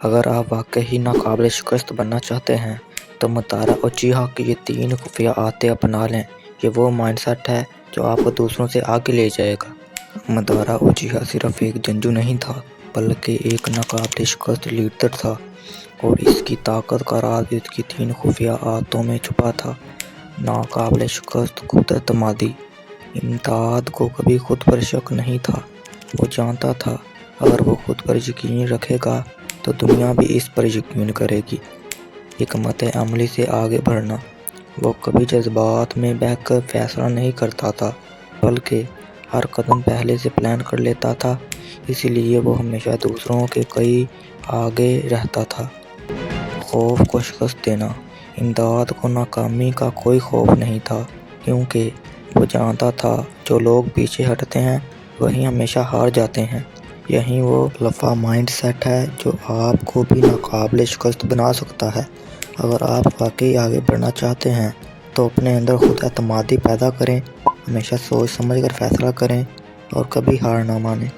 اگر آپ واقعی ناقابل شکست بننا چاہتے ہیں تو متارا اوچیہا کی یہ 3 خفیہ عادتیں اپنا لیں۔ یہ وہ مائنڈ سیٹ ہے جو آپ کو دوسروں سے آگے لے جائے گا۔ متارا اوچیہا صرف ایک جنگجو نہیں تھا بلکہ ایک ناقابل شکست لیڈر تھا، اور اس کی طاقت کا راز اس کی 3 خفیہ عادتوں میں چھپا تھا۔ ناقابل شکست خود اعتمادی۔ امداد کو کبھی خود پر شک نہیں تھا۔ وہ جانتا تھا اگر وہ خود پر یقین رکھے گا تو دنیا بھی اس پر یقین کرے گی۔ حکمت عملی سے آگے بڑھنا۔ وہ کبھی جذبات میں بہہ کر فیصلہ نہیں کرتا تھا بلکہ ہر قدم پہلے سے پلان کر لیتا تھا، اسی لیے وہ ہمیشہ دوسروں کے کئی آگے رہتا تھا۔ خوف کو شکست دینا۔ امداد کو ناکامی کا کوئی خوف نہیں تھا کیونکہ وہ جانتا تھا جو لوگ پیچھے ہٹتے ہیں وہی ہمیشہ ہار جاتے ہیں۔ یہی وہ الفا مائنڈ سیٹ ہے جو آپ کو بھی ناقابل شکست بنا سکتا ہے۔ اگر آپ واقعی آگے بڑھنا چاہتے ہیں تو اپنے اندر خود اعتمادی پیدا کریں، ہمیشہ سوچ سمجھ کر فیصلہ کریں اور کبھی ہار نہ مانیں۔